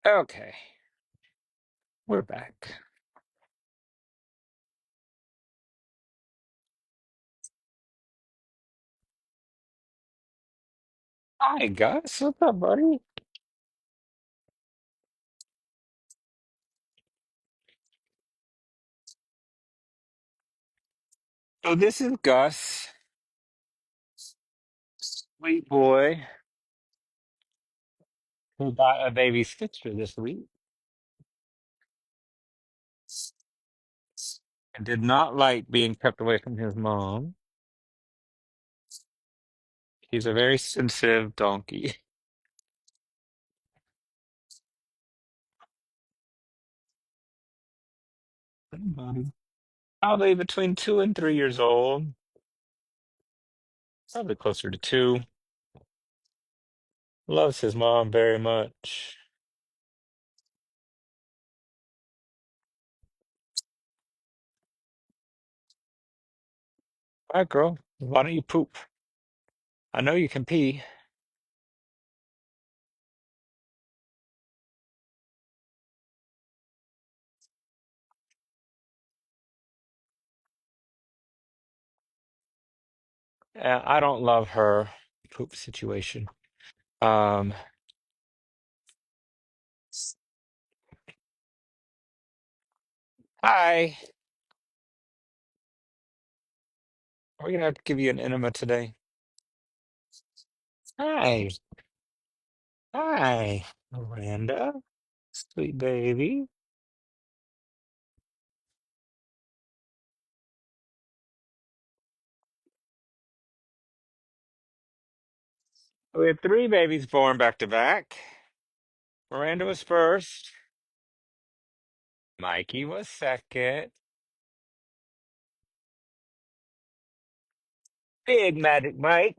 Okay, we're back. Hi, Gus. What's up, buddy? So this is Gus, sweet boy, who got a baby sister this week and did not like being kept away from his mom. He's a very sensitive donkey. Hey, buddy. Probably between 2 and 3 years old. Probably closer to two. Loves his mom very much. All right, girl. Why don't you poop? I know you can pee. I don't love her poop situation. Um, Hi. Are we gonna have to give you an enema today? Hi. Hi, Miranda. Sweet baby. We had three babies born back to back. Miranda was first. Mikey was second. Big Magic Mike.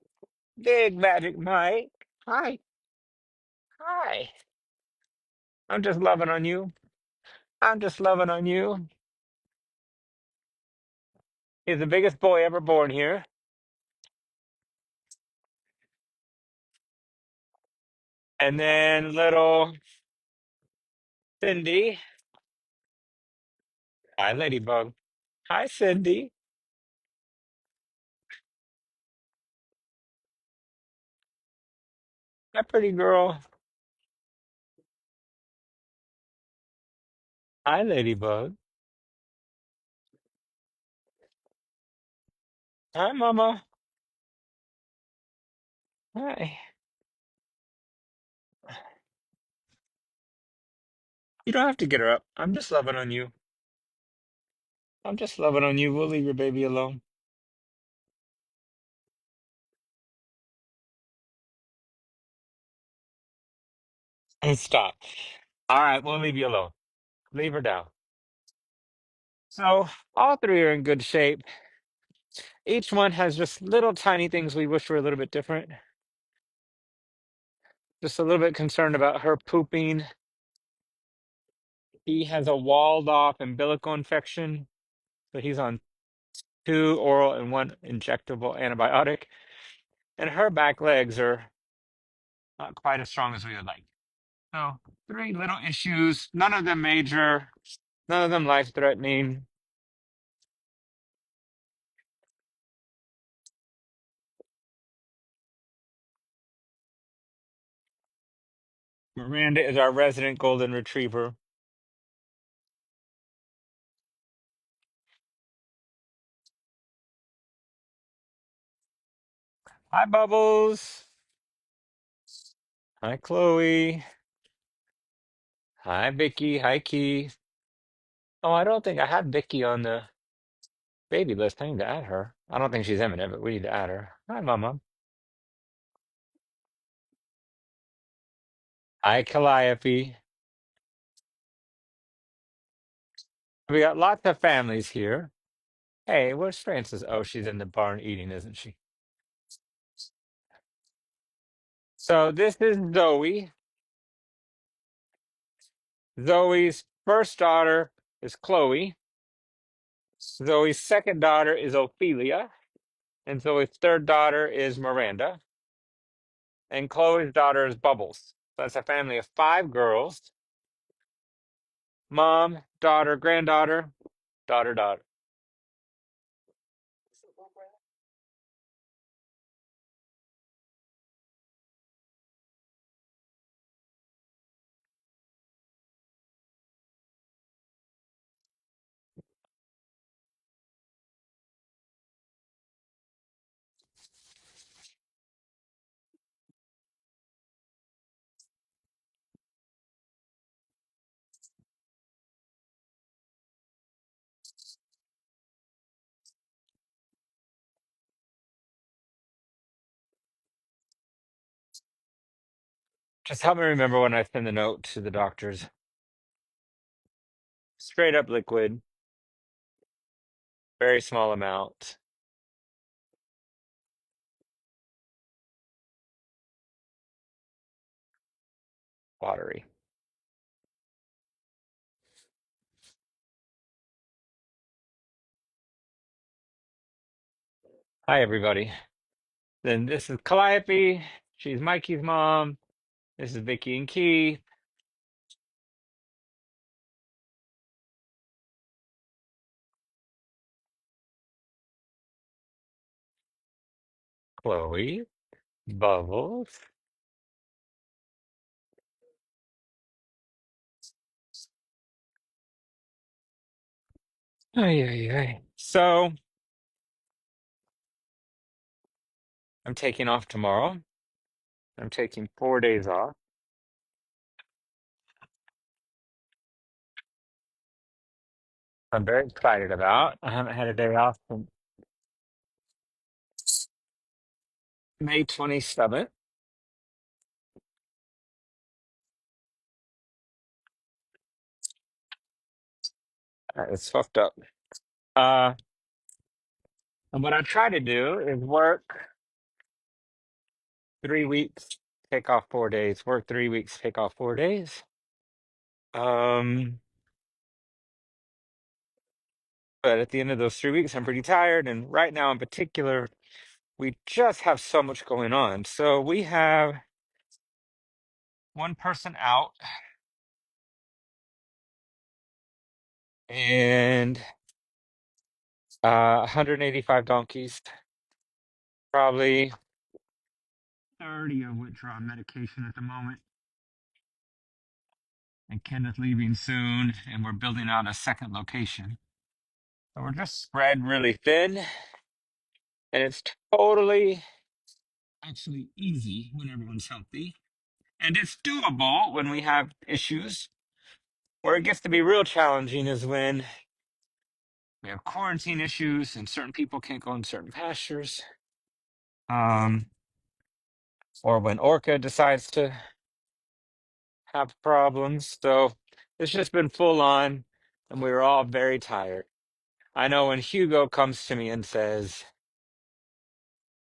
Big Magic Mike. Hi. Hi. I'm just loving on you. I'm just loving on you. He's the biggest boy ever born here. And then little Cindy. Hi, Ladybug. Hi, Cindy. Hi, pretty girl. Hi, Ladybug. Hi, Mama. Hi. You don't have to get her up. I'm just loving on you. I'm just loving on you. We'll leave your baby alone. And stop. All right, we'll leave you alone. Leave her down. So, all three are in good shape. Each one has just little tiny things we wish were a little bit different. Just a little bit concerned about her pooping. He has a walled off umbilical infection. So, he's on two oral and one injectable antibiotic. And her back legs are not quite as strong as we would like. So, three little issues, none of them major, none of them life threatening. Miranda is our resident golden retriever. Hi, Bubbles. Hi, Chloe. Hi, Vicky. Hi, Key. Oh, I don't think I have Vicky on the baby list. I need to add her. I don't think she's imminent, but we need to add her. Hi, Mama. Hi, Calliope. We got lots of families here. Hey, where's Frances? Oh, she's in the barn eating, isn't she? So this is Zoe. Zoe's first daughter is Chloe. Zoe's second daughter is Ophelia. And Zoe's third daughter is Miranda. And Chloe's daughter is Bubbles. So that's a family of five girls. mom, daughter, granddaughter, daughter, daughter. Just help me remember when I send the note to the doctors. Straight up liquid, very small amount, watery. Hi, everybody. Then this is Calliope. She's Mikey's mom. This is Vicky and Keith. Chloe, Bubbles. Ay, ay, ay. So I'm taking off tomorrow. I'm taking 4 days off. I'm very excited about. I haven't had a day off since May 27th. It's fucked up. Uh, and what I try to do is work 3 weeks, take off 4 days, work 3 weeks, take off 4 days. Um, but at the end of those 3 weeks, I'm pretty tired. And right now, in particular, we just have so much going on. So we have one person out and 185 donkeys, probably 30 of which are on medication at the moment. And Kenneth leaving soon, and we're building out a second location. So we're just spread really thin, and it's totally actually easy when everyone's healthy. And it's doable when we have issues. Where it gets to be real challenging is when we have quarantine issues and certain people can't go in certain pastures. Um, or when Orca decides to have problems. So it's just been full on, and we were all very tired. I know when Hugo comes to me and says,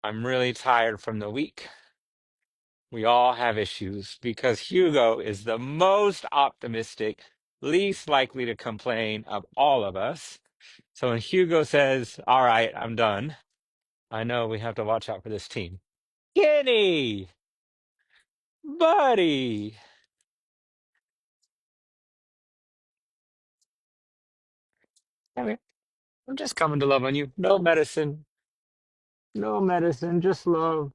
I'm really tired from the week, we all have issues because Hugo is the most optimistic, least likely to complain of all of us. So when Hugo says, all right, I'm done, I know we have to watch out for this team. Kenny, buddy. Come here. I'm just coming to love on you. No medicine. No medicine, just love.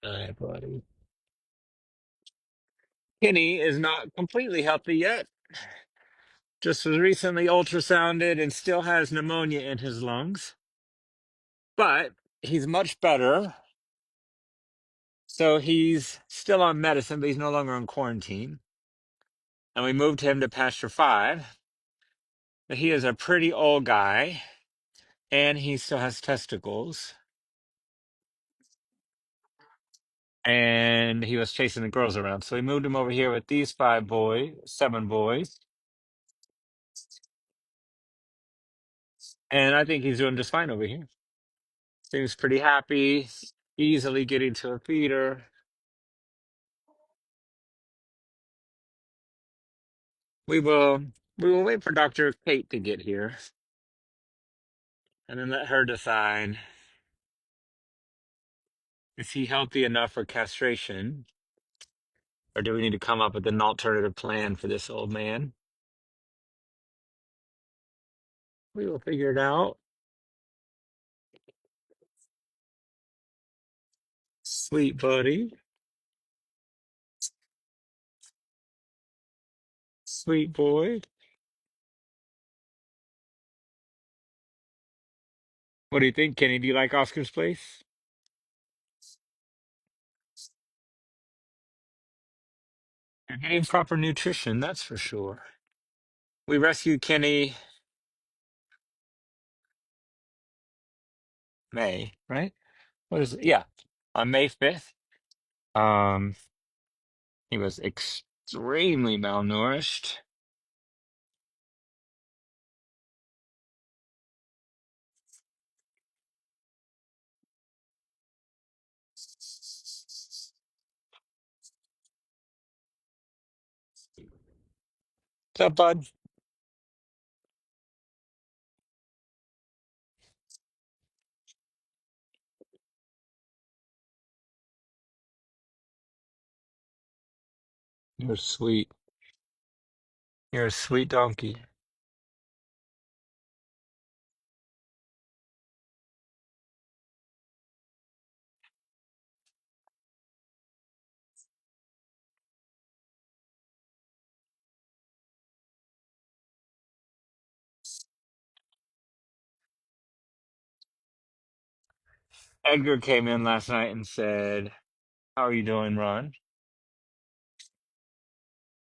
All right, buddy. Kenny is not completely healthy yet. Just was recently ultrasounded and still has pneumonia in his lungs, but he's much better. So he's still on medicine, but he's no longer on quarantine. And we moved him to Pasture 5. But he is a pretty old guy, and he still has testicles. And he was chasing the girls around. So we moved him over here with these 5 boys, 7 boys. And I think he's doing just fine over here. Seems pretty happy, easily getting to a feeder. We will we will wait for Dr. Kate to get here. and then let her decide, is he healthy enough for castration, or do we need to come up with an alternative plan for this old man? We will figure it out. Sweet buddy. Sweet boy. What do you think, Kenny? Do you like Oscar's place? You're getting proper nutrition, that's for sure. We rescued Kenny May, right? What is it? Yeah, on May 5th. Um, he was extremely malnourished. What's up, bud? You're sweet. You're a sweet donkey. Edgar came in last night and said, "How are you doing, Ron?"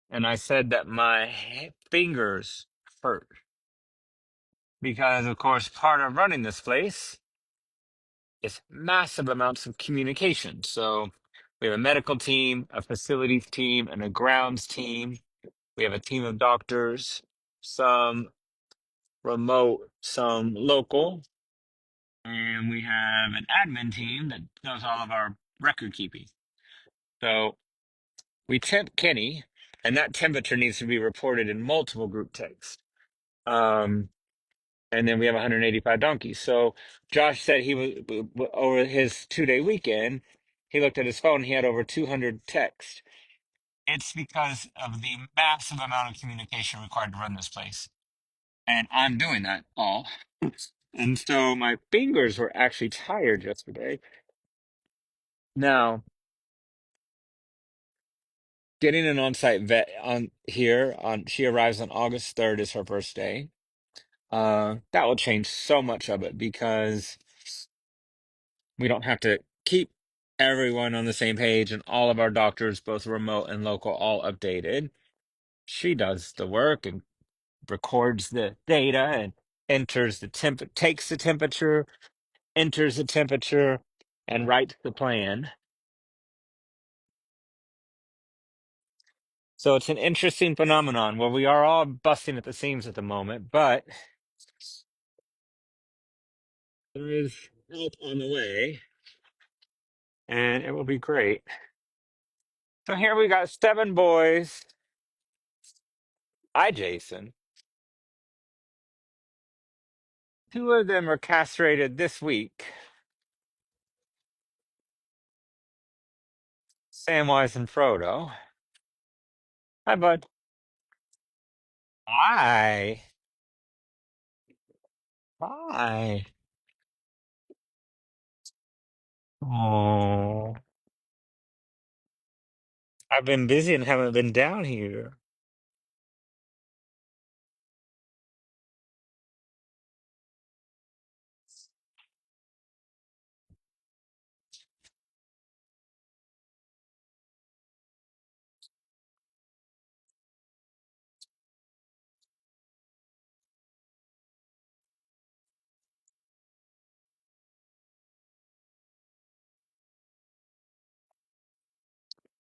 And I said that my fingers hurt because, of course, part of running this place is massive amounts of communication. So we have a medical team, a facilities team, and a grounds team. We have a team of doctors, some remote, some local, and we have an admin team that does all of our record keeping. So we temp Kenny, and that temperature needs to be reported in multiple group texts. Um, and then we have 185 donkeys. So Josh said he was over his 2-day weekend. He looked at his phone. He had over 200 texts. It's because of the massive amount of communication required to run this place, and I'm doing that all. And so my fingers were actually tired yesterday. Now, getting an on-site vet on here on she arrives on August 3rd is her first day. That will change so much of it because we don't have to keep everyone on the same page and all of our doctors, both remote and local, all updated. She does the work and records the data and enters the takes the temperature, enters the temperature, and writes the plan. So it's an interesting phenomenon where we are all busting at the seams at the moment, but there is help on the way, and it will be great. So here we got 7 boys. Hi, Jason. 2 of them are castrated this week. Samwise and Frodo. Hi, bud. Hi. Hi. Oh, I've been busy and haven't been down here.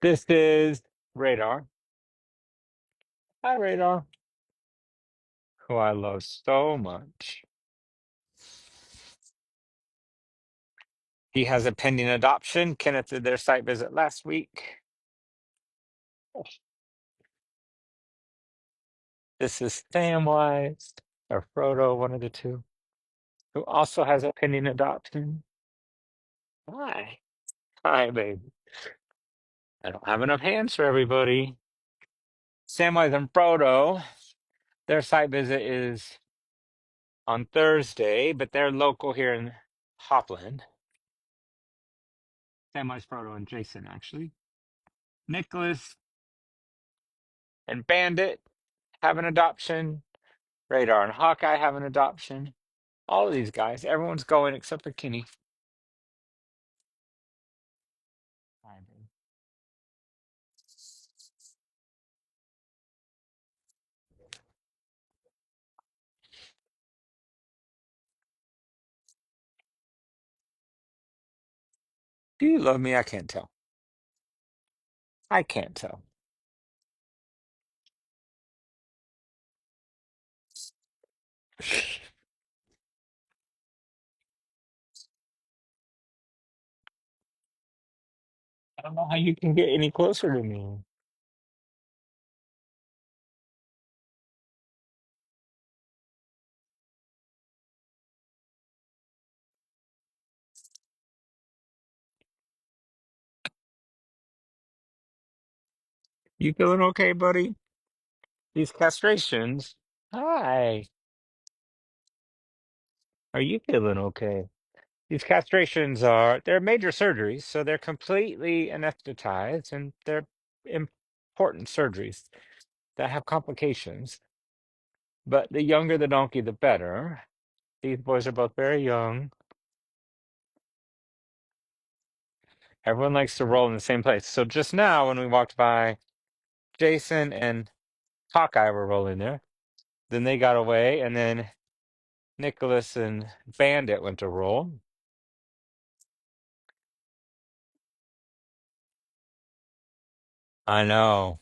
This is Radar. Hi, Radar, who I love so much. He has a pending adoption. Kenneth did their site visit last week. This is Samwise or Frodo, one of the two. who also has a pending adoption. Hi. Hi, baby. I don't have enough hands for everybody. Samwise and Frodo, their site visit is on Thursday, but they're local here in Hopland. Samwise, Frodo, and Jason, actually. Nicholas and Bandit have an adoption. Radar and Hawkeye have an adoption. All of these guys, everyone's going except for Kenny. Hi, babe. Do you love me? I can't tell. I can't tell. I don't know how you can get any closer to me. You feeling okay, buddy? These castrations. Hi. Are you feeling okay? These castrations they're major surgeries, so they're completely anesthetized and they're important surgeries that have complications. But the younger the donkey, the better. These boys are both very young. Everyone likes to roll in the same place. So just now, when we walked by, Jason and Hawkeye were rolling there. Then they got away, and then Nicholas and Bandit went to roll. I know.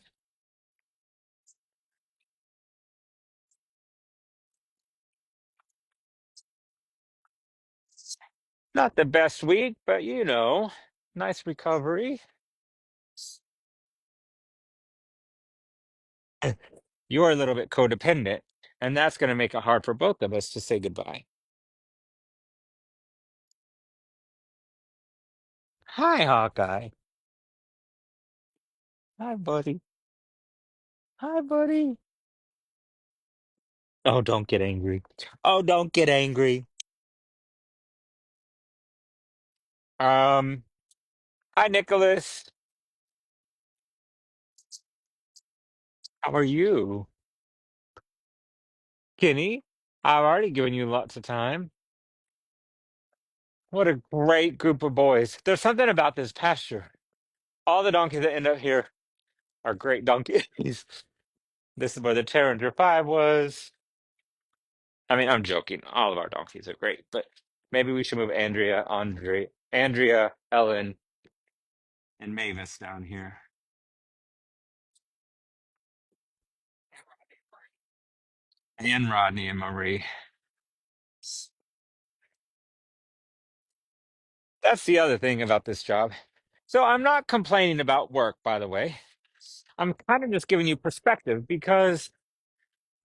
Not the best week, but nice recovery. You're a little bit codependent, and that's going to make it hard for both of us to say goodbye. Hi, Hawkeye. Hi, buddy. Hi, buddy. Oh, don't get angry. Oh, don't get angry. Um, Hi, Nicholas. How are you? Kenny, I've already given you lots of time. What a great group of boys. There's something about this pasture. All the donkeys that end up here are great donkeys. This is where the Terrier 5 was. I mean, I'm joking. All of our donkeys are great, but maybe we should move Andrea, Ellen, and Mavis down here. And Rodney and Marie. That's the other thing about this job. So I'm not complaining about work, by the way. I'm kind of just giving you perspective because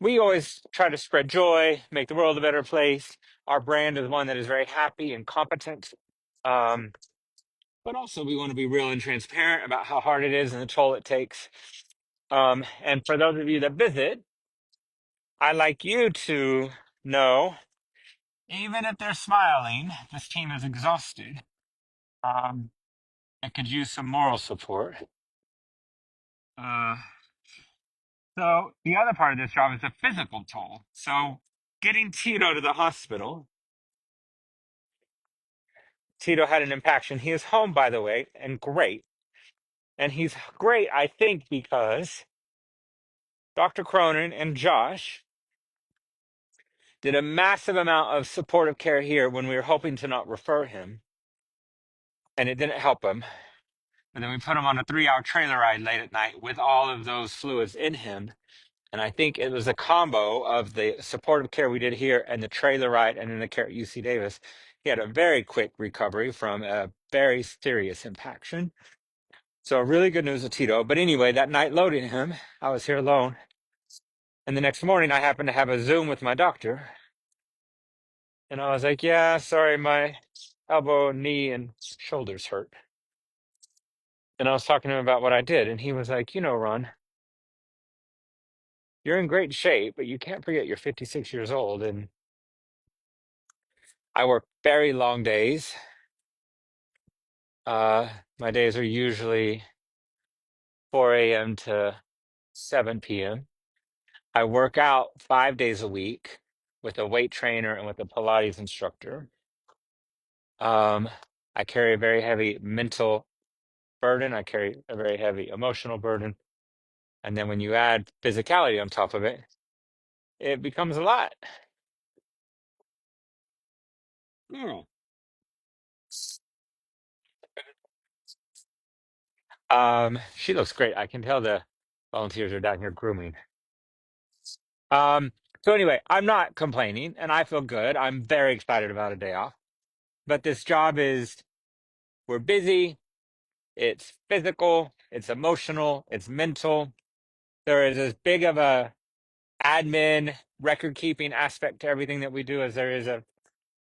we always try to spread joy, make the world a better place. Our brand is one that is very happy and competent. Um, but also, we want to be real and transparent about how hard it is and the toll it takes. And for those of you that visit, I like you to know, even if they're smiling, this team is exhausted. Um, and could use some moral support. Uh, so the other part of this job is the physical toll. So getting Tito to the hospital. Tito had an impaction. He is home, by the way, and great. And he's great, I think, because Dr. Cronin and Josh did a massive amount of supportive care here when we were hoping to not refer him, and it didn't help him. And then we put him on a 3-hour trailer ride late at night with all of those fluids in him. And I think it was a combo of the supportive care we did here and the trailer ride and then the care at UC Davis. He had a very quick recovery from a very serious impaction. So really good news with Tito. But anyway, that night loading him, I was here alone. And the next morning, I happened to have a Zoom with my doctor. And I was like, yeah, sorry, my elbow, knee, and shoulders hurt. And I was talking to him about what I did, and he was like, Ron, you're in great shape, but you can't forget you're 56 years old, and I work very long days. My days are usually 4 a.m. to 7 p.m. I work out 5 days a week with a weight trainer and with a Pilates instructor. Um, I carry a very heavy mental burden. I carry a very heavy emotional burden. And then when you add physicality on top of it, it becomes a lot. Girl. She looks great. I can tell the volunteers are down here grooming. Um, so anyway, I'm not complaining and I feel good. I'm very excited about a day off. But this job is, we're busy, it's physical, it's emotional, it's mental. There is as big of a admin record keeping aspect to everything that we do as there is a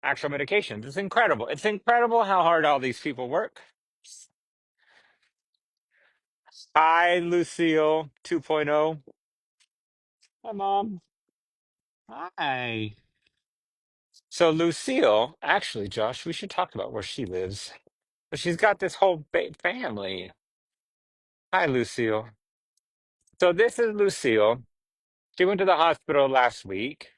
actual medications. It's incredible. It's incredible how hard all these people work. Hi, Lucille 2.0. Hi, Mom. Hi. So Lucille, actually, Josh, we should talk about where she lives. But she's got this whole family. Hi, Lucille. So this is Lucille. She went to the hospital last week.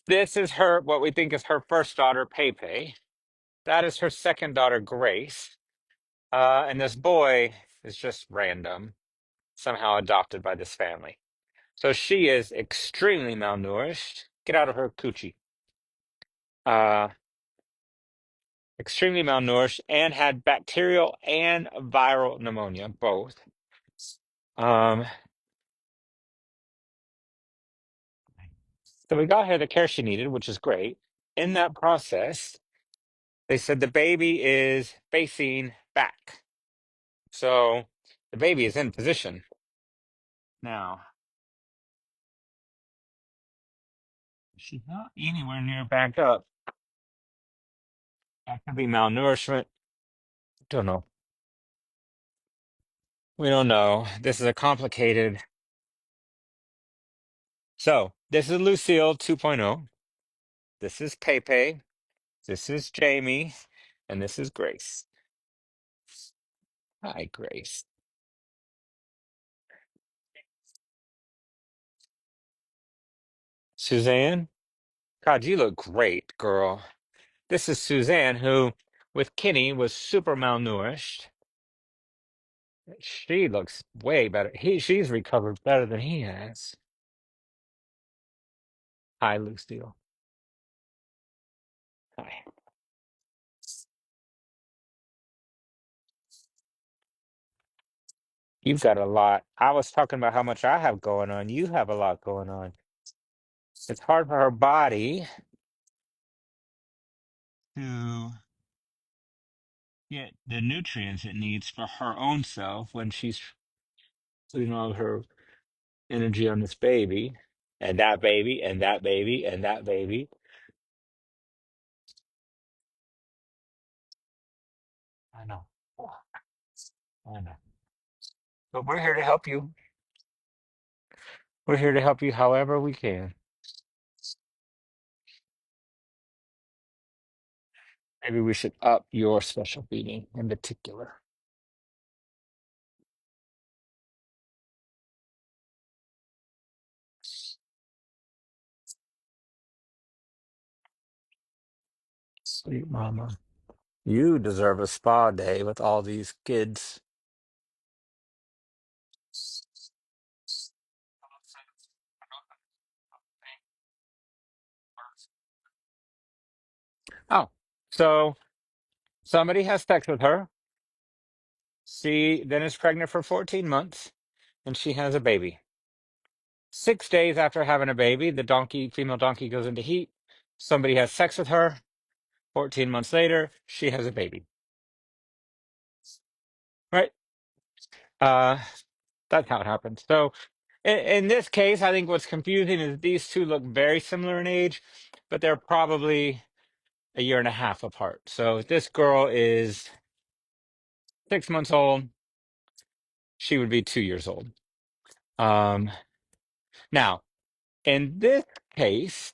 This is her, what we think is her first daughter, Pepe. That is her second daughter, Grace. And this boy is just random, somehow adopted by this family. So she is extremely malnourished. Get out of her coochie. Uh, Extremely malnourished and had bacterial and viral pneumonia, both. Um, so we got her the care she needed, which is great. In that process, they said the baby is facing back. So the baby is in position now. She's not anywhere near back up. That could be malnourishment. Don't know. We don't know. This is a complicated. So this is Lucille 2.0. This is Pepe. This is Jamie. And this is Grace. Hi, Grace. Suzanne? God, you look great, girl. This is Suzanne, who, with Kenny, was super malnourished. She looks way better. She's recovered better than he has. Hi, Lucille. Hi. You've got a lot. I was talking about how much I have going on. You have a lot going on. It's hard for her body to get the nutrients it needs for her own self when she's putting all her energy on this baby and that baby and that baby and that baby. I know. I know. But we're here to help you. We're here to help you however we can. Maybe we should up your special feeding in particular. Sweet mama. You deserve a spa day with all these kids. Oh, so somebody has sex with her. She then is pregnant for 14 months and she has a baby. 6 days after having a baby, the donkey, female donkey goes into heat. Somebody has sex with her. 14 months later, she has a baby. Right? Uh, that's how it happens. So In this case, I think what's confusing is these two look very similar in age, but they're probably a year and a half apart. So this girl is 6 months old. She would be 2 years old. Um, Now, in this case,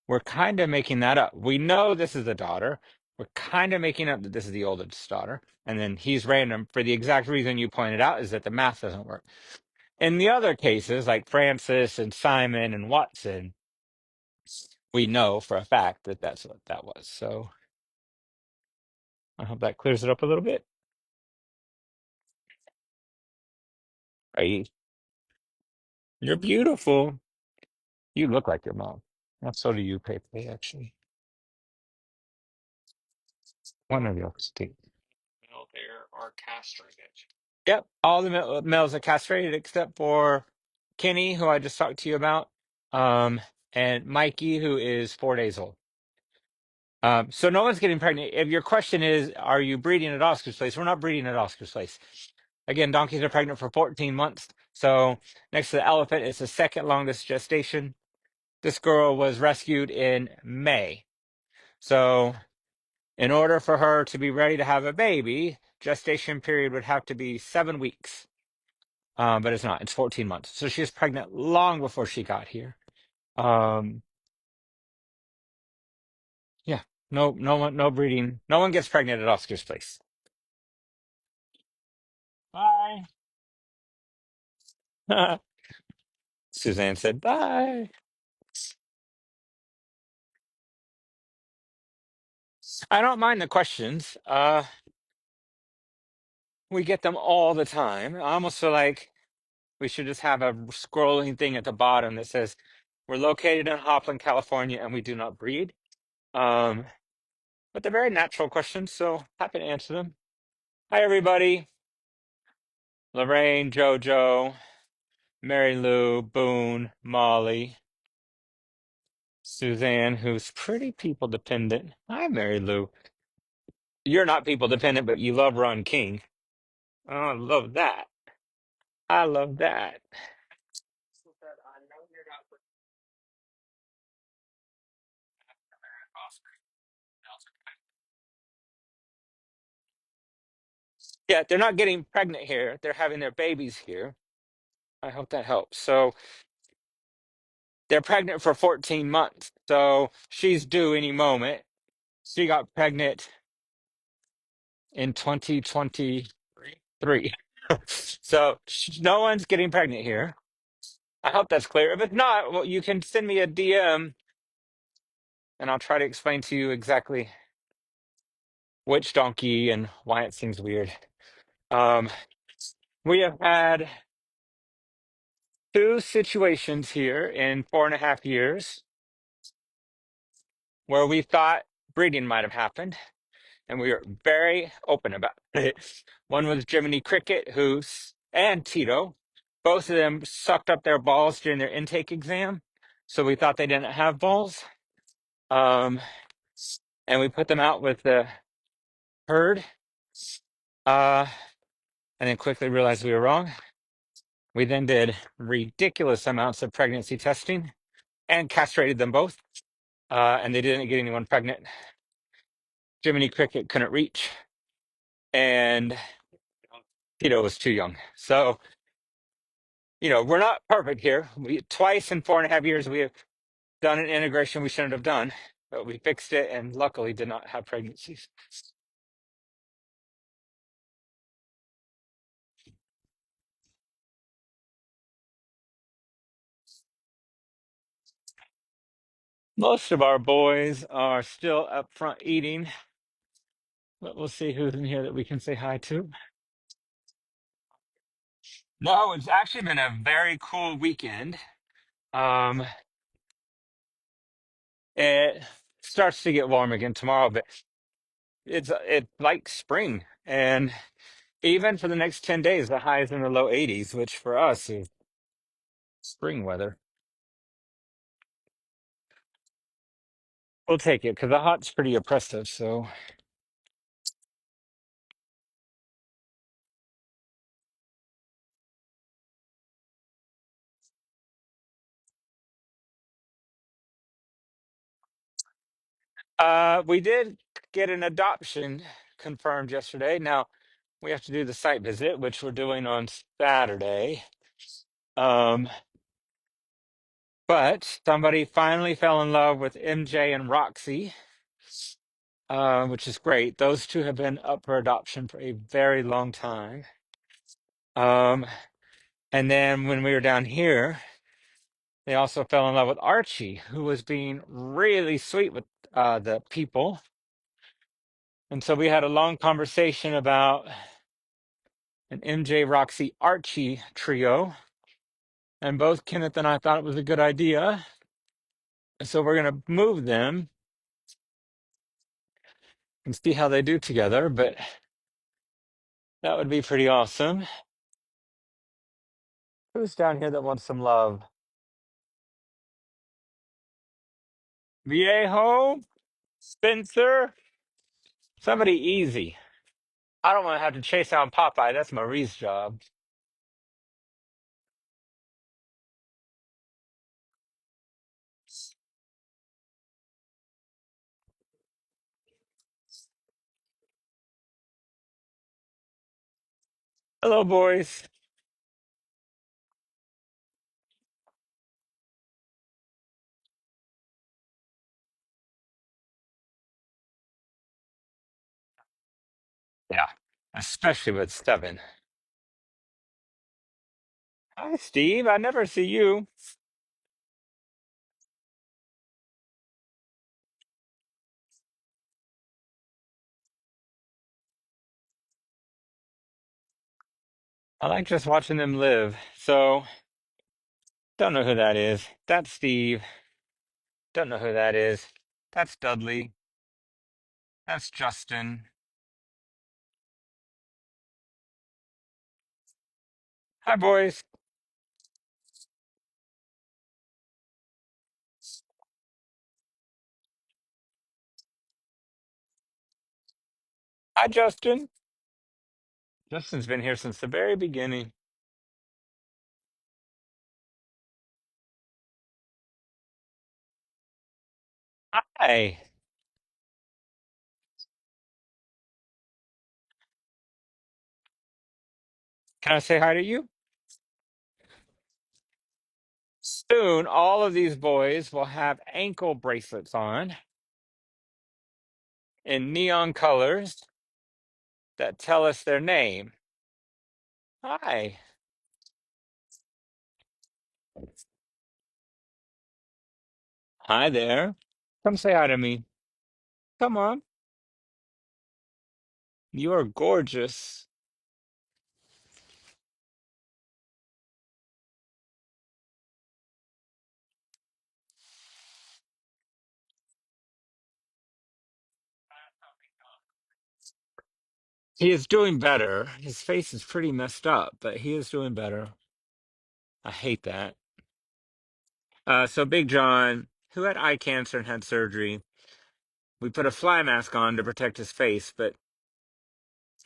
we're kind of making that up. We know this is a daughter. We're kind of making up that this is the oldest daughter. And then he's random for the exact reason you pointed out is that the math doesn't work. In the other cases, like Francis and Simon and Watson, we know for a fact that that's what that was. So I hope that clears it up a little bit. Right? You're beautiful. You look like your mom. Well, so do you, Pepe, actually. One of your two. Male there are castrated. Yep, all the males are castrated except for Kenny, who I just talked to you about, and Mikey, who is 4 days old. So no one's getting pregnant. If your question is, are you breeding at Oscar's place? We're not breeding at Oscar's place. Again, donkeys are pregnant for 14 months. So next to the elephant, it's the second longest gestation. This girl was rescued in May. So in order for her to be ready to have a baby, gestation period would have to be 7 weeks. But it's not. It's 14 months. So she was pregnant long before she got here. Um, yeah. No one, no breeding. No one gets pregnant at Oscar's place. Bye. Suzanne said bye. I don't mind the questions. We get them all the time. I almost feel like we should just have a scrolling thing at the bottom that says, "We're located in Hopland, California, and we do not breed." Um, but they're very natural questions, so happy to answer them. Hi, everybody. Lorraine, Jojo, Mary Lou, Boone, Molly, Suzanne, who's pretty people dependent. Hi, Mary Lou. You're not people dependent, but you love Ron King. Oh, I love that. I love that. Yeah, they're not getting pregnant here. They're having their babies here. I hope that helps. So they're pregnant for 14 months. So she's due any moment. She got pregnant in 2023. So no one's getting pregnant here. I hope that's clear. If it's not, well, you can send me a DM and I'll try to explain to you exactly which donkey and why it seems weird. Um, we have had two situations here in 4.5 years where we thought breeding might have happened, and we were very open about it. One was Jiminy Cricket, and Tito. Both of them sucked up their balls during their intake exam, so we thought they didn't have balls. Um, and we put them out with the herd, uh, and then quickly realized we were wrong. We then did ridiculous amounts of pregnancy testing and castrated them both, and they didn't get anyone pregnant. Jiminy Cricket couldn't reach, and Tito was too young. So, we're not perfect here. We twice in 4.5 years we have done an integration we shouldn't have done, but we fixed it and luckily did not have pregnancies. Most of our boys are still up front eating, but we'll see who's in here that we can say hi to. No, it's actually been a very cool weekend. Um, it starts to get warm again tomorrow, but it's like spring, and even for the next 10 days, the high is in the low 80s, which for us is spring weather. We'll take it because the hot's pretty oppressive. So We did get an adoption confirmed yesterday. Now we have to do the site visit, which we're doing on Saturday. Um, but somebody finally fell in love with MJ and Roxy, which is great. Those two have been up for adoption for a very long time. Um, and then when we were down here, they also fell in love with Archie, who was being really sweet with the people. And so we had a long conversation about an MJ Roxy Archie trio. And both Kenneth and I thought it was a good idea. So we're going to move them and see how they do together. But that would be pretty awesome. Who's down here that wants some love? Viejo? Spencer? Somebody easy. I don't want to have to chase down Popeye. That's Marie's job. Hello, boys. Yeah, especially with seven. Hi, Steve. I never see you. I like just watching them live. So, don't know who that is. That's Steve. Don't know who that is. That's Dudley. That's Justin. Hi, boys. Hi, Justin. Justin's been here since the very beginning. Hi. Can I say hi to you? Soon, all of these boys will have ankle bracelets on in neon colors that tell us their name. Hi. Hi there. Come say hi to me. Come on. You are gorgeous. He is doing better. His face is pretty messed up, but he is doing better. I hate that. So Big John, who had eye cancer and had surgery, we put a fly mask on to protect his face, but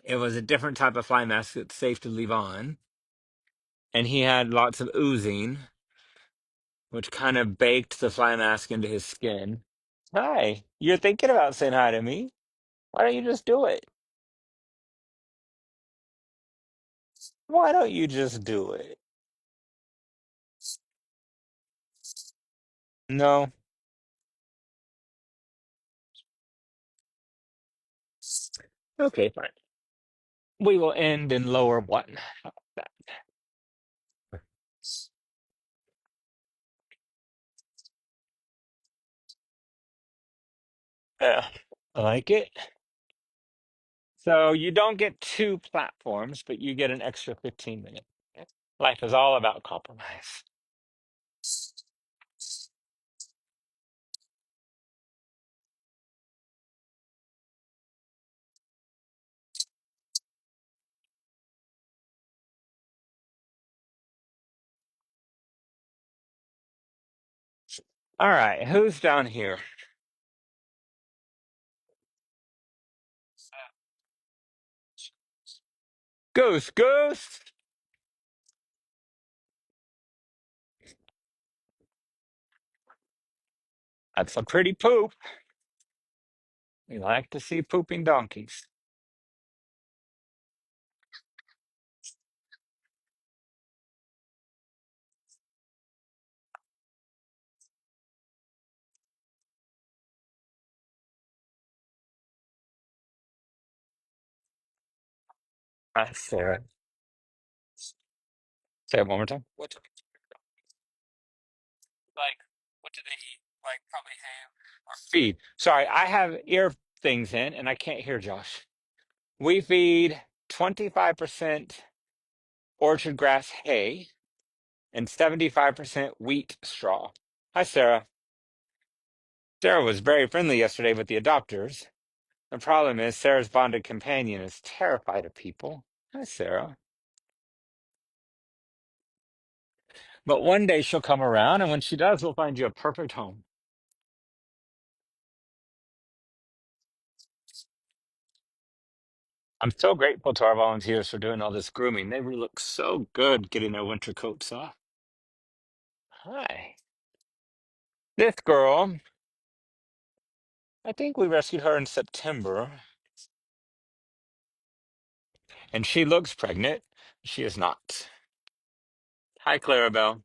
it was a different type of fly mask that's safe to leave on. And he had lots of oozing, which kind of baked the fly mask into his skin. Hi, you're thinking about saying hi to me. Why don't you just do it? Why don't you just do it? No. Okay, fine. We will end in lower one. Yeah, I like it. So you don't get two platforms, but you get an extra 15 minutes. Life is all about compromise. All right, who's down here? Ghost, Ghost. That's a pretty poop. We like to see pooping donkeys. Sarah. Say it one more time. What do like? What do they eat? Like probably ham. Feed. Sorry, I have ear things in and I can't hear Josh. We feed 25% orchard grass hay and 75% wheat straw. Hi, Sarah. Sarah was very friendly yesterday with the adopters. The problem is Sarah's bonded companion is terrified of people. Hi, Sarah. But one day she'll come around, and when she does, we'll find you a perfect home. I'm so grateful to our volunteers for doing all this grooming. They really look so good getting their winter coats off. Hi. This girl, I think we rescued her in September, and she looks pregnant. She is not. Hi, Clarabelle.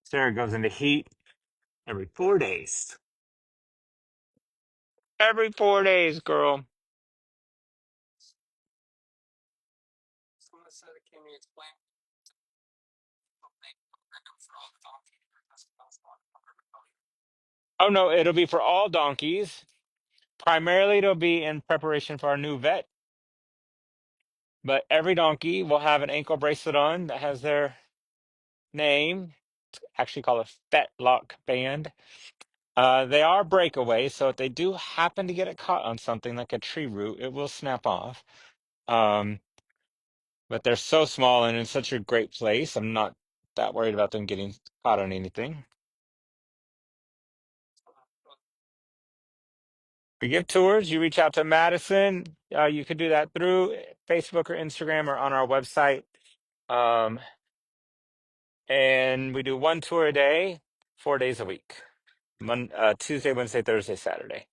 Sarah goes into heat every 4 days. Every 4 days, girl. Someone said, "Can you explain something for all the donkeys?" That's what I was wondering. Oh, no, it'll be for all donkeys. Primarily, it'll be in preparation for our new vet, but every donkey will have an ankle bracelet on that has their name, actually called a fetlock band. They are breakaways, so if they do happen to get it caught on something like a tree root, it will snap off. Um, but they're so small and in such a great place, I'm not that worried about them getting caught on anything. We give tours. You reach out to Madison. You could do that through Facebook or Instagram or on our website. Um, and we do one tour a day, 4 days a week. Tuesday, Wednesday, Thursday, Saturday.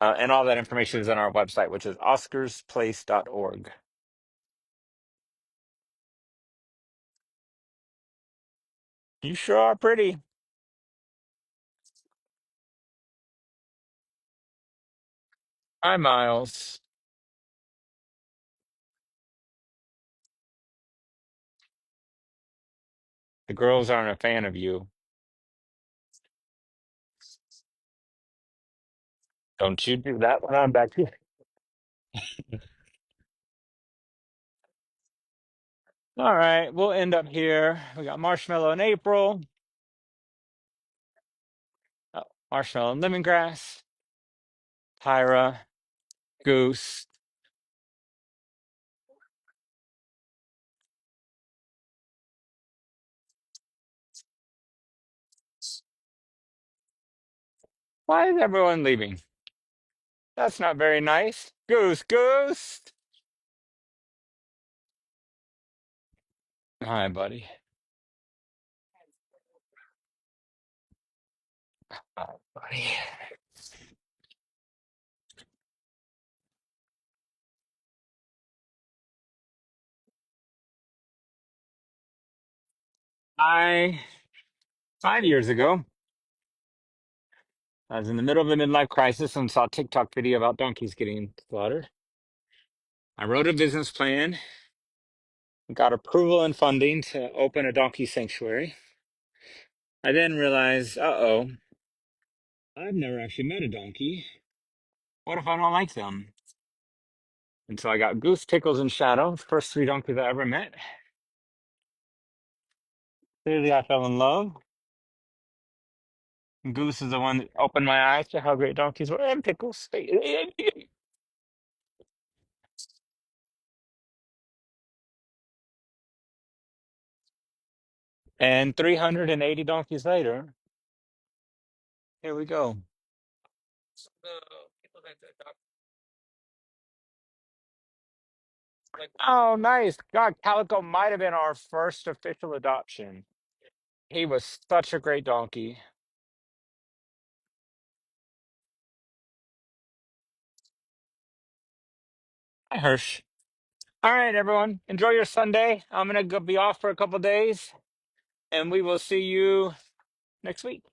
And all that information is on our website, which is oscarsplace.org. You sure are pretty. Hi, Miles. The girls aren't a fan of you. Don't you do that when I'm back here. All right, we'll end up here. We got Marshmallow and April, oh, Marshmallow and Lemongrass, Tyra, Goose. Why is everyone leaving? That's not very nice. Goose, Goose. Hi, buddy. Hi, buddy. I 5 years ago, I was in the middle of a midlife crisis and saw a TikTok video about donkeys getting slaughtered. I wrote a business plan, got approval and funding to open a donkey sanctuary. I then realized, uh-oh, I've never actually met a donkey. What if I don't like them? And so I got Goose, Tickles, and Shadow, the first three donkeys I ever met. Clearly, I fell in love. Goose is the one that opened my eyes to how great donkeys were, and Tickles. And 380 donkeys later, here we go. So the people that adopt, like, Oh, nice. God, Calico might have been our first official adoption. He was such a great donkey. Hi, Hirsch. All right, everyone. Enjoy your Sunday. I'm gonna go be off for a couple days, and we will see you next week.